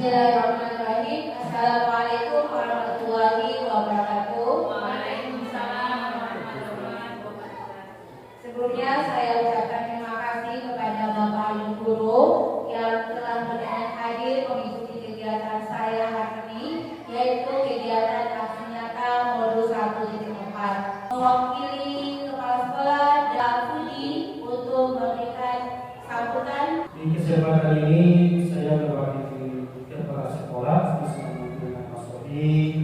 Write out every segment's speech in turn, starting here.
Bismillahirrahmanirrahim. Assalamualaikum warahmatullahi wabarakatuh. Waalaikumsalam warahmatullahi wabarakatuh. Sebelumnya saya ucapkan terima kasih kepada Bapak Ibu Guru yang telah berkenan hadir mengikuti kegiatan saya hari ini, yaitu kegiatan aksi nyata modul 1.4. Mewakili Kepala Sekolah dan Budi untuk memberikan sambutan. Di kesempatan ini saya mewakili Kepala Sekolah bersama dengan Mas Odi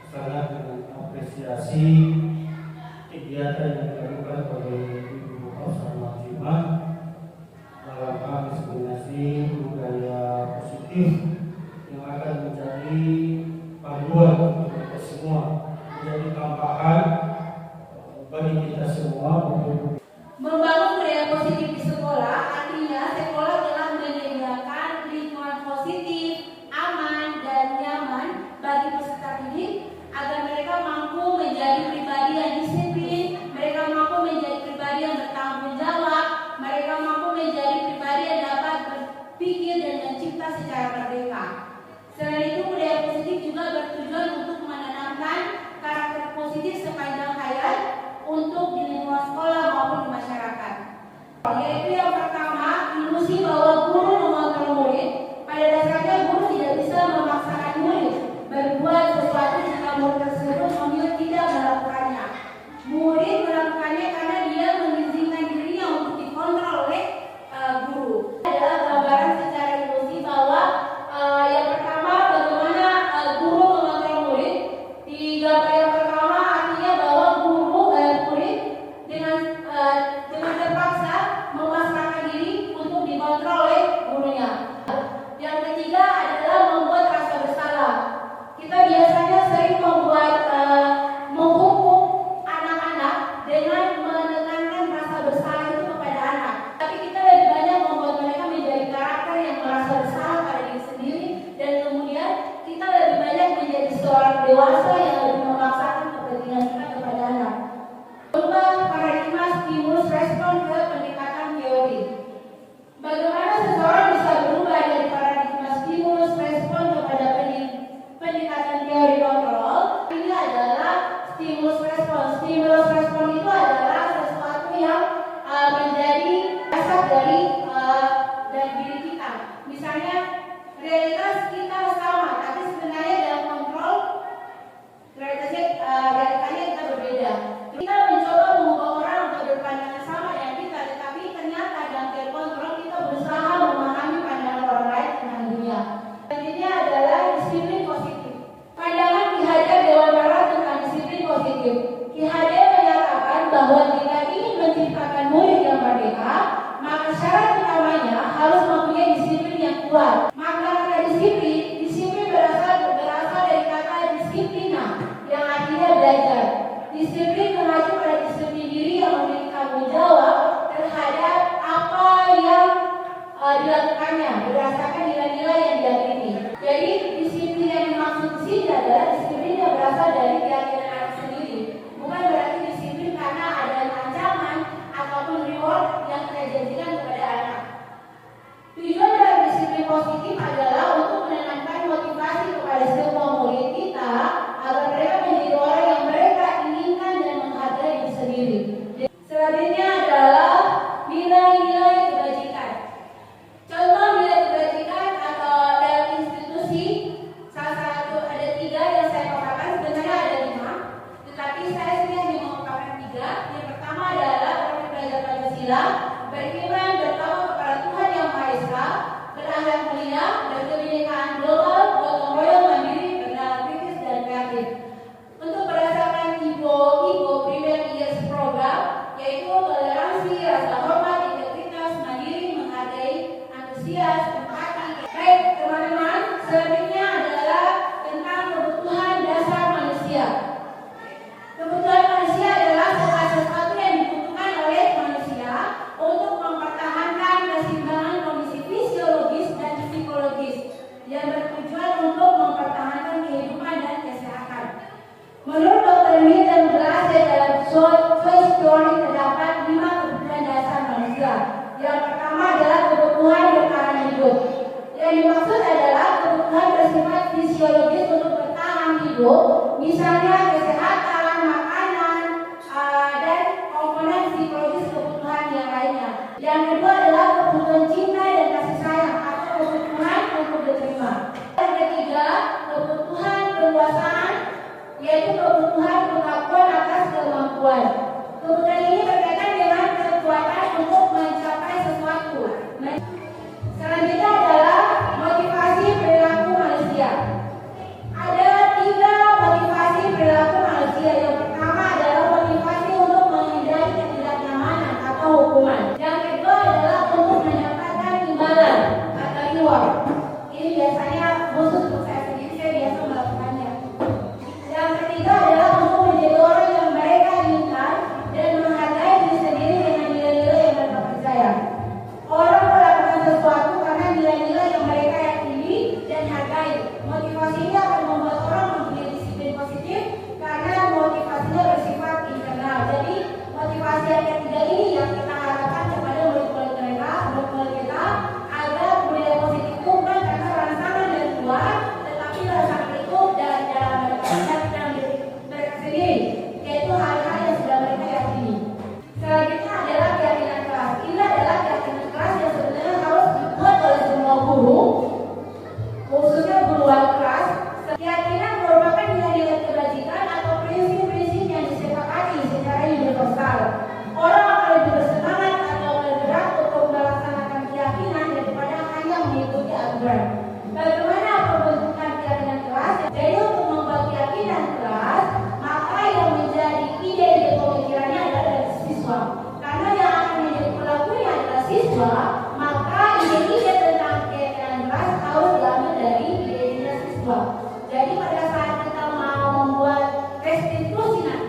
sangat mengapresiasi kegiatan yang dilakukan oleh Ibu Osama Jima dalam hal diseminasi budaya positif yang akan menjadi panduan untuk kita semua, menjadi tambahan bagi kita semua untuk Membangun budaya positif di sekolah artinya sekolah telah menyediakan lingkungan positif, aman, dan nyaman bagi peserta didik agar mereka mampu menjadi pribadi yang disiplin, mereka mampu menjadi pribadi yang bertanggung jawab, mereka mampu menjadi pribadi yang dapat berpikir dan mencipta secara merdeka. Selain itu, budaya positif juga bertujuan untuk menanamkan karakter positif sepanjang hayat untuk di lingkungan sekolah maupun di masyarakat. Yaitu yang pertama, ilusi bahwa guru mengontrol murid. Pada dasarnya guru tidak bisa memaksakan murid berbuat sesuatu jika murid tersebut memilih tidak melakukannya. Murid melakukannya karena dia mengizinkan dirinya untuk dikontrol oleh guru. Adalah gambaran secara ilusi bahwa yang pertama bagaimana guru mengontrol murid. Di gambar yang pertama artinya bahwa murid dengan terpaksa memasrahkan diri untuk dikontrol oleh gurunya. Yang ketiga adalah membuat rasa bersalah. Kita biasanya sering menghukum anak-anak dengan menekankan rasa bersalah itu kepada anak. Tapi kita lebih banyak membuat mereka menjadi karakter yang merasa bersalah pada diri sendiri, dan kemudian kita lebih banyak menjadi seorang dewasa yang lebih memaksakan kepentingan kita kepada anak. Berubah paradigma stimulus respon ke pendekatan teori. Bagaimana seseorang bisa berubah dari paradigma stimulus respon kepada pendekatan teori kontrol? Ini adalah stimulus respon. Stimulus respon itu adalah sesuatu yang menjadi dasar dari diri kita. Misalnya realitas kita sama, tapi sebenarnya dalam kontrol realitanya kita berbeda. Kita mencoba mengubah orang untuk berpandangan sama dengan kita, tetapi ternyata dalam teori kontrol kita berusaha memahami pandangan orang lain tentang dunia. Selanjutnya adalah disiplin positif. Pandangan Ki Hajar Dewantara tentang disiplin positif. Ki Hajar menyatakan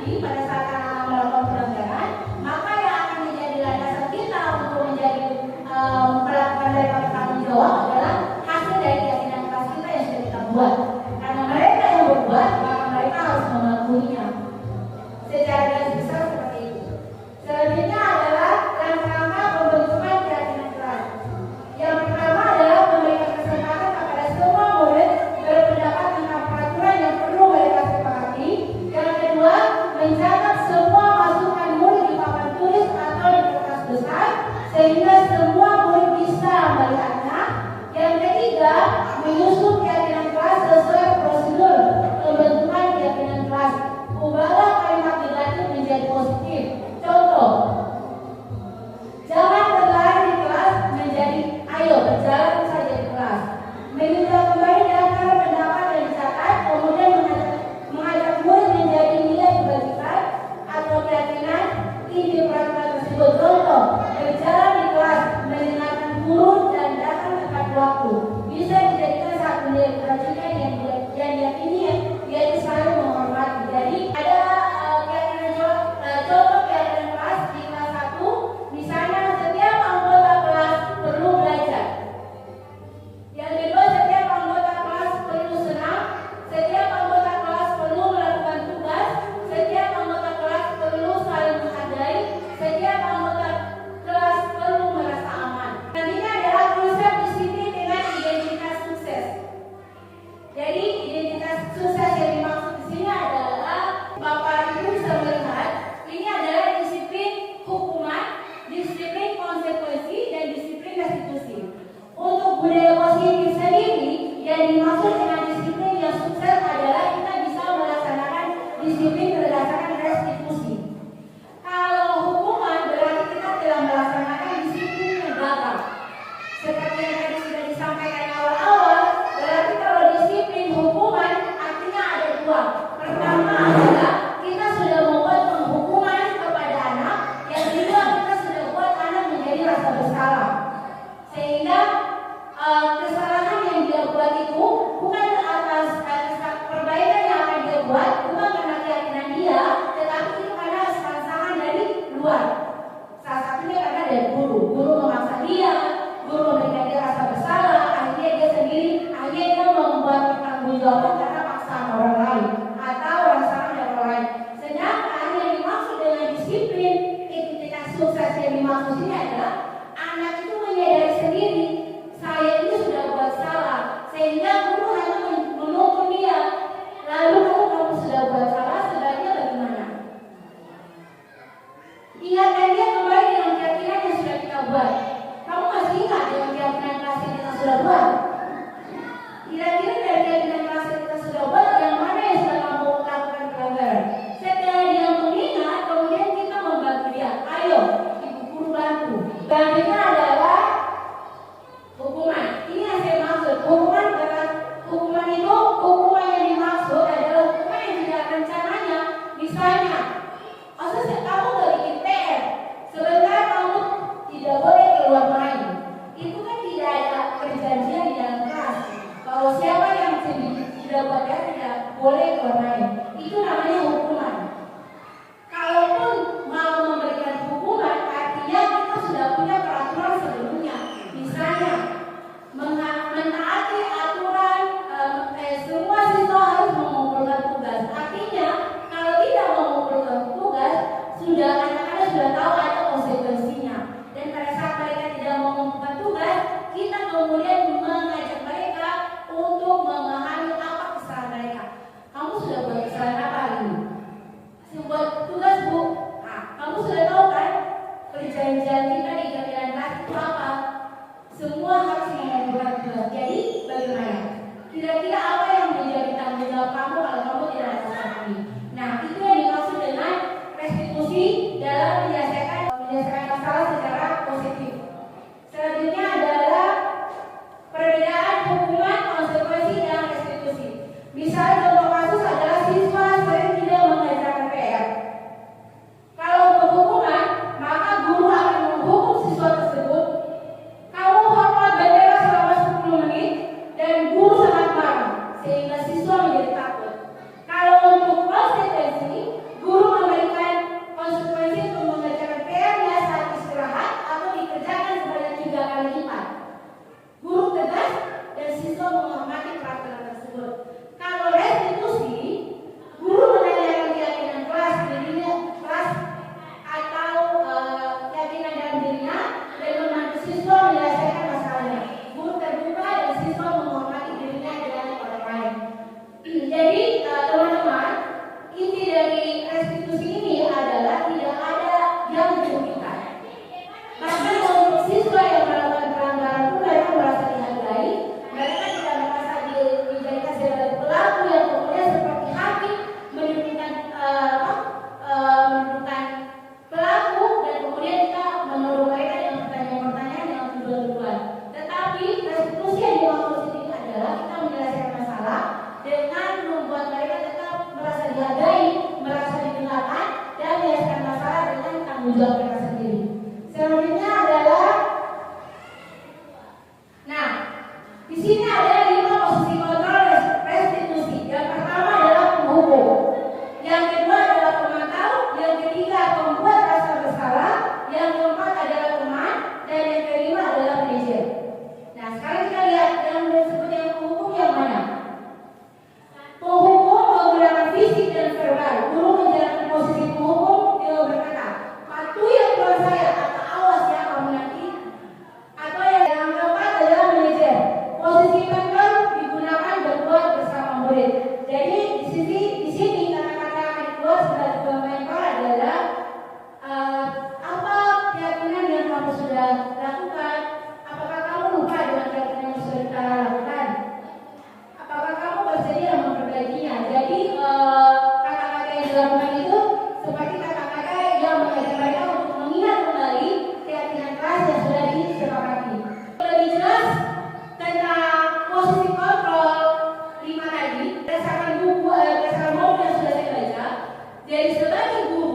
nanti pada saat anak-anak melakukan pelanggaran, maka yang akan menjadi landasan kita untuk menjadi melakukan mereka bertanggung jawab adalah hasil dari keyakinan keras kita yang sudah kita buat. Karena mereka yang berbuat, maka mereka harus mengakuinya. Secara garis besar seperti itu. Selanjutnya adalah langkah-langkah pembentukan keyakinan keras. Yang pertama adalah memberikan kesempatan kepada semua murid berpendapat tentang peraturan yang perlu mereka sepakati. Yang kedua, mencatat semua masukan murid di papan tulis atau di kertas besar sehingga semua murid bisa melihatnya. Yang ketiga, menyusun keyakinan kelas sesuai prosedur pembentukan keyakinan kelas. Ubahlah kalimat negatif menjadi positif. Contoh, jangan berlari di kelas menjadi ayo berjalan saja di kelas. Meminta kembali daftar pendapat yang dicatat, kemudian mengajak murid menjadi nilai dibagikan atau keyakinan inti peraturan tersebut. Contoh, berjalan di kelas, mendengarkan guru dan datang tepat waktu. Bisa dijadikan satu nilai kewajiban yang diyakini yaitu selalu menghormati. Jadi ada contoh keyakinan kelas di kelas 1, misalnya setiap anggota kelas perlu belajar. Yang kedua, setiap anggota kelas perlu senang, setiap anggota kelas perlu melakukan tugas, setiap anggota kelas perlu saling menghargai, setiap anggota kelas perlu merasa aman. Selanjutnya adalah konsep disiplin dengan identitas sukses. Jadi identitas sukses yang dimaksud di sini adalah Bapak Ibu bisa melihat ini adalah disiplin hukuman, disiplin konsekuensi, dan disiplin restitusi. Untuk budaya positif sendiri yang dimaksud dengan disiplin yang sukses adalah kita bisa melaksanakan disiplin berdasarkan restitusi. Kalau hukuman berarti kita telah melaksanakan disiplin yang gagal. Seperti yang tadi sudah disampaikan awal-awal, berarti kalau disiplin hukuman artinya ada dua. Pertama adalah kita sudah membuat penghukuman kepada anak, yang kedua kita sudah buat anak menjadi rasa bersalah. Sehingga kesalahan yang dia buat itu bukan atas perbaikan yang akan dia buat, bukan karena keyakinan dia, tetapi itu karena rangsangan dari luar. Salah satunya karena dari guru memaksa dia, guru memberikan dia rasa bersalah, akhirnya dia sendiri, akhirnya dia membuat pertanggungjawaban karena paksaan orang lain atau rangsangan dari orang lain. Sedangkan yang dimaksud dengan disiplin, identitas sukses yang dimaksud ini adalah anak itu menyadari sendiri, saya ini sudah buat salah, sehingga guru hanya menuntut dia. Lalu kalau kamu sudah buat salah, sebaiknya bagaimana? Ingatkan dia kembali dengan keyakinan yang sudah kita buat. Kamu masih ingat dengan keyakinan kelas yang kita sudah buat? Kira-kira dari keyakinan kelas yang kita sudah buat, yang mana yang sudah kamu lakukan pelanggaran? Setelah dia mengingat, kemudian kita membantu dia. Ayo, ibu guru bantu. Selanjutnya adalah hukuman. Ini yang saya maksud. Hukuman itu hukuman yang dimaksud adalah hukuman yang tidak rencananya. Misalnya, kamu gak bikin PR, sebentar kamu tidak boleh keluar main. Itu kan tidak ada perjanjian di dalam kelas. Kalau siapa yang tidak buat PR tidak boleh keluar main, itu namanya hukuman. Kalaupun mau memberikan hukuman, artinya kita sudah punya peraturan sebelumnya. Misalnya, mentaati aturan semua siswa harus mengumpulkan tugas. Artinya, kalau tidak mengumpulkan tugas, anak-anak sudah tahu ada konsekuensinya. Dan pada saat mereka tidak mengumpulkan tugas, kita kemudian mengajak mereka untuk memahami apa kesalahan mereka. Kamu sudah buat kesalahan apa hari ini? Buat tugas, Bu. Nah, kamu sudah tahu kan perjanjian kita di keyakinan kelas itu apa? Semua harus mengumpulkan tugas. Jadi bagaimana? Kira-kira apa yang menjadi tanggung jawab kamu kalau kamu tidak lakukan ini? Nah, itu yang dimaksud dengan restitusi dalam menyelesaikan masalah secara positif. Selanjutnya adalah perbedaan hukuman, konsekuensi, dan restitusi. Misalnya contoh kasus adalah siswa sering tidak mengerjakan PR. Kalau untuk hukuman, maka guru akan menghukum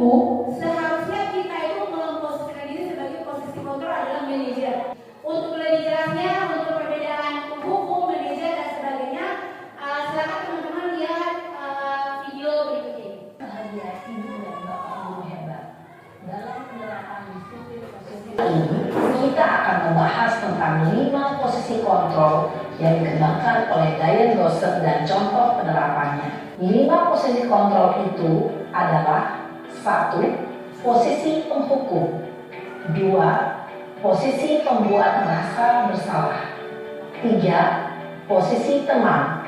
buku, seharusnya kita itu memposisikan diri sebagai posisi kontrol adalah manajer. Untuk lebih jelasnya, untuk perbedaan buku, manajer dan sebagainya, silakan teman-teman lihat video berikut ini. Bahagia ibu dan bapak guru hebat. Dalam penerapan disiplin posisi kita akan membahas tentang 5 posisi kontrol yang dikembangkan oleh Diane Gosset dan contoh penerapannya. 5 posisi kontrol itu adalah 1. Posisi penghukum, 2. Posisi pembuat merasa bersalah, 3. Posisi teman.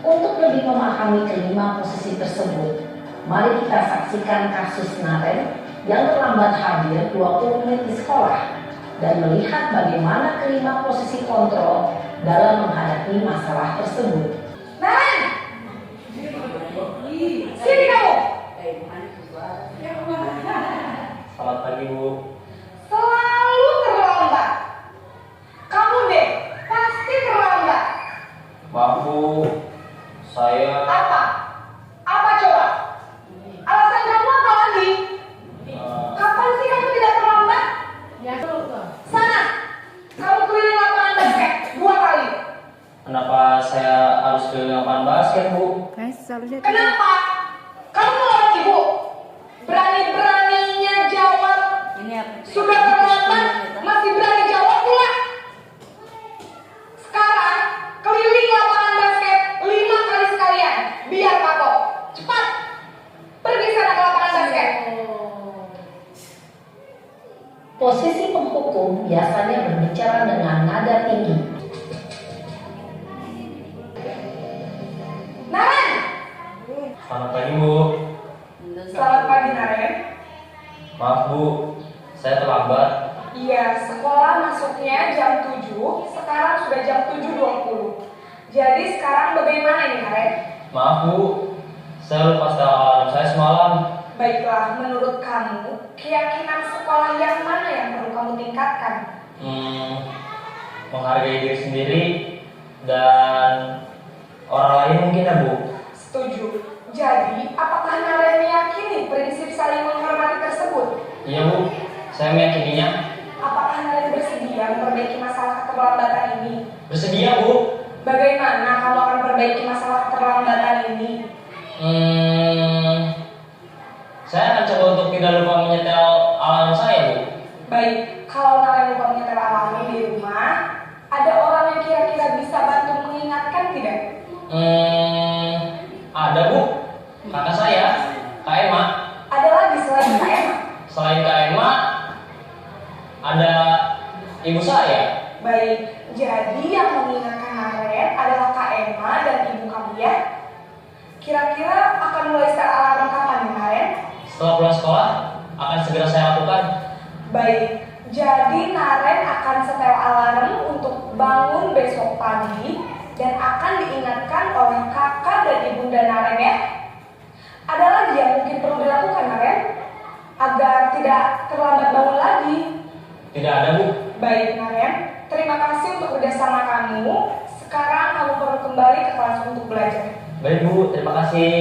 Untuk lebih memahami kelima posisi tersebut, mari kita saksikan kasus Naren yang terlambat hadir 20 menit di sekolah dan melihat bagaimana kelima posisi kontrol dalam menghadapi masalah tersebut. Naren! Sini kamu! Selamat pagi, Bu. Selalu terlambat. Kamu deh, pasti terlambat. Maaf, Bu. Saya Apa? Apa coba? Alasan kamu apa lagi? Kapan sih kamu tidak terlambat? Ya, betul. Sana, kamu keliling lapangan basket 2 kali. kenapa saya harus keliling lapangan basket, Bu? Kenapa? Kamu melawan ibu. Berani-beraninya jawab. Sudah terlambat, masih berani jawab pula. Sekarang keliling lapangan basket 5 kali sekalian. Biar kapok. Cepat. Pergi sana ke lapangan basket. Posisi penghukum biasanya berbicara dengan nada tinggi. Naren. Selamat pagi, Bu. Selamat pagi Naren. Maaf, Bu. Saya terlambat. Iya, sekolah masuknya jam 7, sekarang sudah jam 7.20. Jadi sekarang bagaimana ini Naren? Maaf, Bu. Saya lupa setel alarm saya semalam. Baiklah, menurut kamu, keyakinan sekolah yang mana yang perlu kamu tingkatkan? Menghargai diri sendiri dan orang lain mungkin, ya, Bu. Setuju. Jadi, apakah Naren meyakini prinsip saling menghormati tersebut? Iya, Bu. Saya meyakininya. Apakah Naren bersedia memperbaiki masalah keterlambatan ini? Bersedia, Bu. Bagaimana kamu akan perbaiki masalah keterlambatan ini? Saya akan coba untuk tidak lupa menyetel alarm saya, Bu. Baik, kalau Naren lupa menyetel alarm di rumah, ada orang yang kira-kira bisa bantu mengingatkan tidak? Ada, Bu. Kakak saya, Kak Emma. Ada lagi selain Kak Emma? Selain Kak Emma, ada ibu saya. Baik, jadi yang mengingatkan Naren adalah Kak Emma dan ibu kamu ya? Kira-kira akan mulai setel alarm kapan nih Naren? Setelah pulang sekolah, akan segera saya lakukan. Baik, jadi Naren akan setel alarm untuk bangun besok pagi dan akan diingatkan oleh kakak dan ibunda Naren ya. Ada lagi yang mungkin perlu dilakukan Naren agar tidak terlambat bangun lagi? Tidak ada, Bu. Baik Naren, terima kasih untuk kerjasama kamu. Sekarang kamu perlu kembali ke kelas untuk belajar. Baik, Bu. Terima kasih.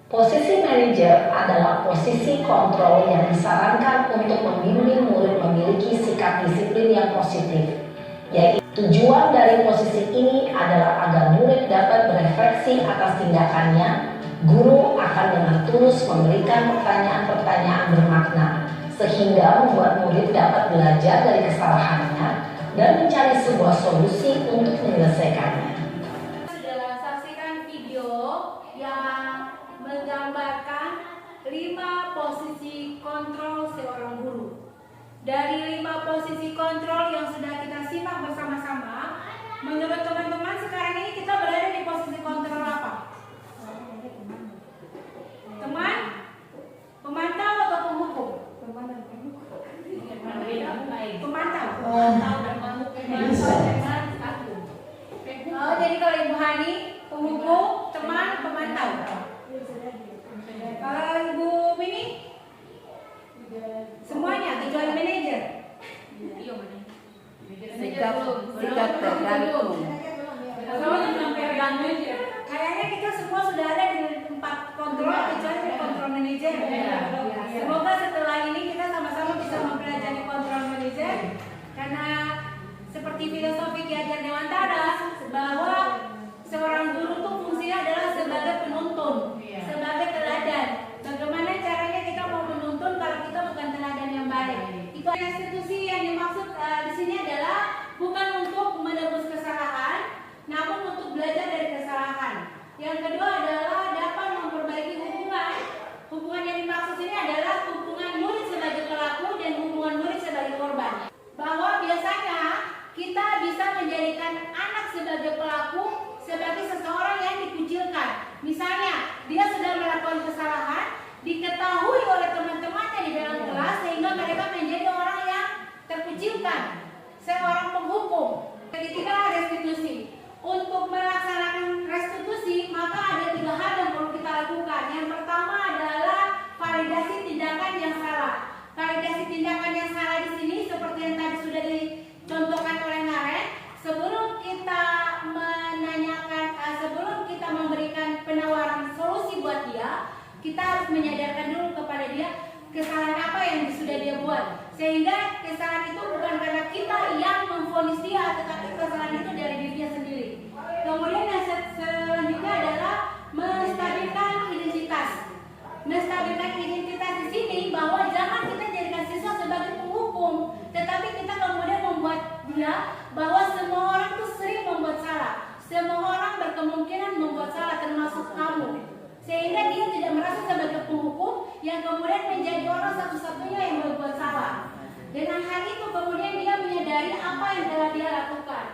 Posisi manajer adalah posisi kontrol yang disarankan untuk membimbing murid memiliki sikap disiplin yang positif. Yaitu tujuan dari posisi ini adalah agar murid dapat berefleksi atas tindakannya. Guru akan dengan tulus memberikan pertanyaan-pertanyaan bermakna sehingga membuat murid dapat belajar dari kesalahannya dan mencari sebuah solusi untuk menyelesaikannya. Sudah saksikan video yang menggambarkan 5 posisi kontrol seorang guru. Dari 5 posisi kontrol yang sudah kita simak bersama-sama, menurut teman-teman sekarang ini kita berada di posisi kontrol apa? Teman? Pemantau atau penghukum? Pemantau. Oh, jadi kalau Ibu Hani, penghukum, teman, pemantau. Kalau Ibu Mini, semuanya kecuali manajer. Sikap tergantung. dan hubungan murid sebagai korban. Bahwa biasanya kita bisa menjadikan anak sebagai pelaku, sebagai seseorang yang dikucilkan. Misalnya, dia sudah melakukan kesalahan, diketahui oleh teman-temannya di dalam kelas, sehingga mereka menjadi orang yang terkucilkan, seorang penghukum. Ketiga, restitusi. Untuk melaksanakan restitusi, maka ada 3 hal yang perlu kita lakukan. Yang pertama adalah validasi tindakan yang salah. Validasi tindakan yang salah di sini seperti yang tadi sudah dicontohkan oleh Naren. Sebelum kita menanyakan, sebelum kita memberikan penawaran solusi buat dia, kita harus menyadarkan dulu kepada dia kesalahan apa yang sudah dia buat, sehingga kesalahan itu bukan karena kita yang memvonis dia, tetapi kesalahan itu dari dirinya sendiri. Kemudian yang selanjutnya adalah menstabilkan identitas. Menstabilkan identitas di sini bahwa jangan kita jadikan siswa sebagai penghukum, tetapi kita kemudian membuat dia bahwa semua orang itu sering membuat salah, semua orang berkemungkinan membuat salah, termasuk kamu. Sehingga dia tidak merasa sebagai penghukum yang kemudian menjadi orang satu-satunya yang berbuat salah. Dengan hal itu kemudian dia menyadari apa yang telah dia lakukan.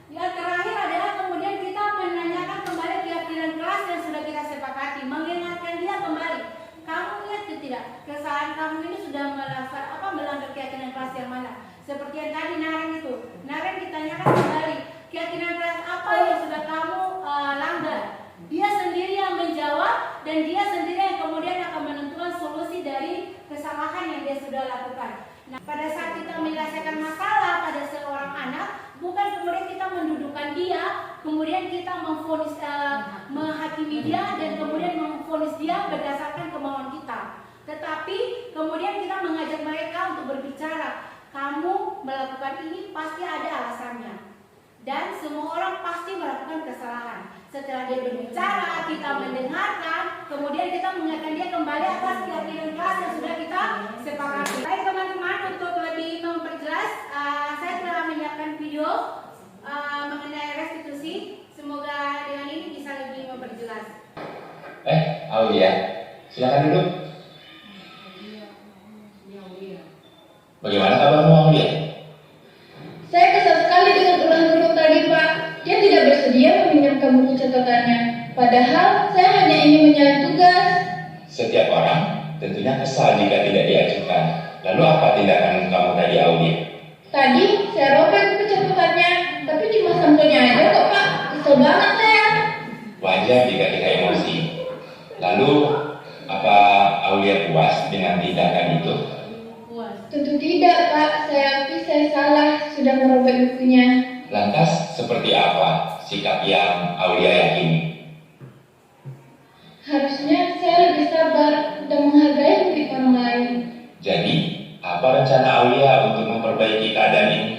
Yang terakhir adalah kemudian kita menanyakan kembali keyakinan kelas yang sudah kita sepakati, mengingatkan dia kembali. Kamu ingat tidak, kesalahan kamu ini sudah melanggar keyakinan kelas yang mana? Seperti yang tadi Naren itu. Naren ditanyakan kembali, keyakinan kelas apa yang sudah kamu langgar? Dia sendiri yang menjawab dan dia sendiri yang kemudian akan menentukan solusi dari kesalahan yang dia sudah lakukan. Nah, pada saat kita menyelesaikan masalah pada seorang anak, bukan kemudian kita mendudukkan dia, kemudian kita memvonis, menghakimi dia dan kemudian memvonis dia berdasarkan kemauan kita. Tetapi kemudian kita mengajak mereka untuk berbicara. Kamu melakukan ini pasti ada alasannya. Dan semua orang pasti melakukan kesalahan. Setelah dia berbicara, kita mendengarkan, kemudian kita mengingatkan dia kembali atas keyakinan kelas yang sudah kita sepakati. Baik teman-teman, untuk lebih memperjelas, saya telah menyiapkan video mengenai restitusi. Semoga dengan ini bisa lebih memperjelas. Aulia, silakan duduk. Bagaimana kabarmu, Aulia? Saya kesal sekali dengan ulang guru tadi, Pak. Dia tidak bersedia meminjamkan buku catatannya. Padahal saya hanya ingin menyalin tugas. Setiap orang tentunya kesal jika tidak diajukan. Lalu apa tindakan kamu tadi, Aulia? Tadi saya robek buku catatannya, tapi cuma sampelnya aja kok, Pak. Kesel banget saya. Wajar jika kita emosi. Lalu, apa Aulia puas dengan tindakan itu? Tentu tidak, Pak. Saya akui saya salah, sudah merobek bukunya. Lantas, seperti apa sikap yang Aulia yakini? Harusnya saya lebih sabar dan menghargai bukti orang lain. Jadi, apa rencana Aulia untuk memperbaiki keadaan ini?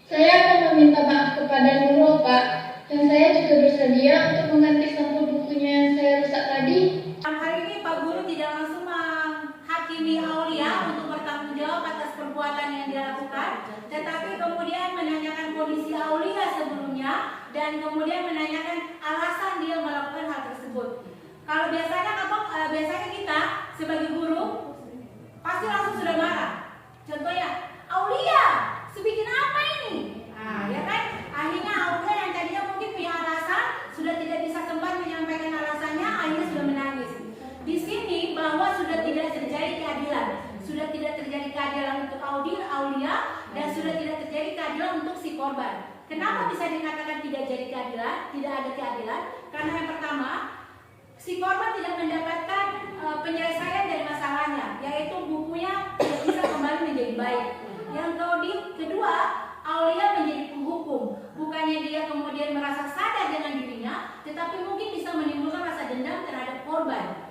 Saya akan meminta maaf kepada Nurul, Pak. Dan saya juga bersedia untuk mengganti sampul bukunya yang saya rusak tadi. Hari ini Pak Guru tidak langsung menghakimi Aulia untuk bertanggung jawab atas perbuatan yang dia lakukan, tetapi kemudian menanyakan kondisi Aulia sebelumnya dan kemudian menanyakan alasan dia melakukan hal tersebut. Kalau biasanya kita sebagai guru pasti langsung sudah marah. Contohnya, Aulia, sebikin apa ini? Nah, ya kan? Akhirnya Aulia yang tadinya mungkin punya alasan sudah tidak bisa sempat menyampaikan alasannya, akhirnya sudah menangis. Di sini bahwa sudah tidak terjadi keadilan, sudah tidak terjadi keadilan untuk Aulia dan sudah tidak terjadi keadilan untuk si korban. Kenapa bisa dikatakan tidak jadi keadilan, tidak ada keadilan? Karena yang pertama, si korban tidak mendapatkan penyelesaian dari masalahnya, yaitu bukunya tidak bisa kembali menjadi baik. Yang kedua, Aulia menjadi penghukum. Bukannya dia kemudian merasa sadar dengan dirinya, tetapi mungkin bisa menimbulkan rasa dendam terhadap korban.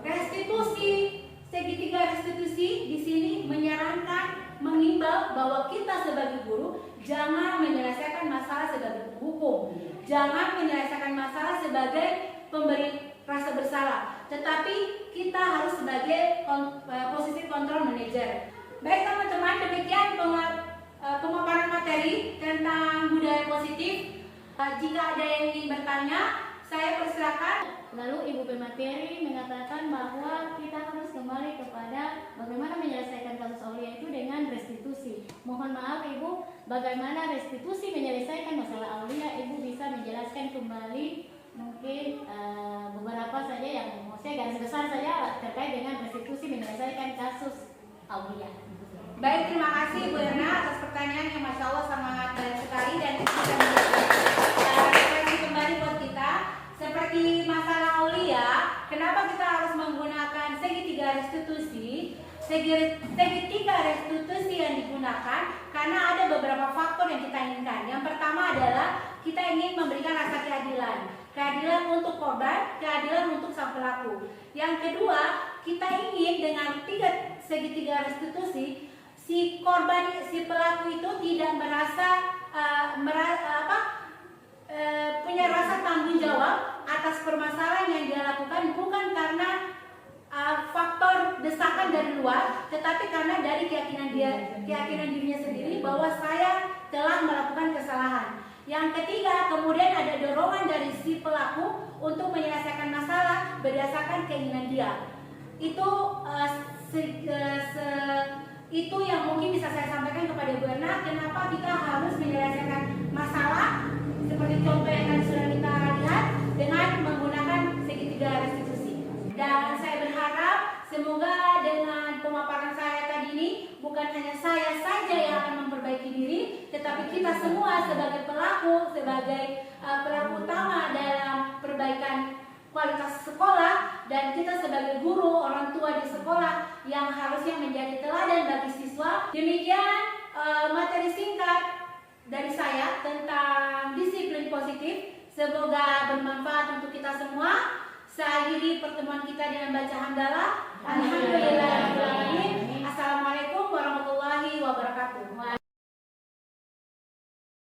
Restitusi, segitiga restitusi di sini menyarankan, mengimbau bahwa kita sebagai guru jangan menyelesaikan masalah sebagai penghukum, jangan menyelesaikan masalah sebagai pemberi rasa bersalah, tetapi kita harus sebagai posisi kontrol manajer. Baik teman-teman, demikian pemaparan materi tentang budaya positif. Jika ada yang ingin bertanya, saya persilakan. Lalu Ibu pemateri mengatakan bahwa kita harus kembali kepada bagaimana menyelesaikan kasus Aulia itu bagaimana restitusi menyelesaikan masalah Aulia. Ibu bisa menjelaskan kembali mungkin beberapa saja yang mau saya garis besar saja terkait dengan restitusi menyelesaikan kasus Aulia. Baik, terima kasih Bu Erna atas pertanyaan yang Masya Allah sangat baik sekali dan itu bisa menjadi referensi kembali buat kita. Seperti masalah Aulia, kenapa kita harus menggunakan segitiga restitusi? Segitiga restitusi yang digunakan karena ada beberapa faktor yang kita inginkan. Yang pertama adalah kita ingin memberikan rasa keadilan. Keadilan untuk korban, keadilan untuk sang pelaku. Yang kedua, kita ingin dengan segitiga restitusi, si korban, si pelaku itu tidak punya rasa tanggung jawab atas permasalahan yang dia lakukan, bukan karena faktor desakan dari luar, tetapi karena dari keyakinan dirinya sendiri bahwa saya telah melakukan kesalahan. Yang ketiga, kemudian ada dorongan dari si pelaku untuk menyelesaikan masalah berdasarkan keinginan dia. Itu yang mungkin bisa saya sampaikan kepada Bu Erna, kenapa kita harus menyelesaikan masalah seperti contoh yang tadi sudah kita lihat dengan menggunakan segitiga restitusi. Dan saya berharap semoga dengan pemaparan saya tadi ini bukan hanya saya saja yang akan memperbaiki diri, tetapi kita semua sebagai pelaku, sebagai pelaku utama dalam perbaikan kualitas sekolah, dan kita sebagai guru, orang tua di sekolah yang harusnya menjadi teladan bagi siswa. Demikian materi singkat dari saya tentang disiplin positif. Semoga bermanfaat untuk kita semua. Saya akhiri pertemuan kita dengan baca hamdalah. Alhamdulillah.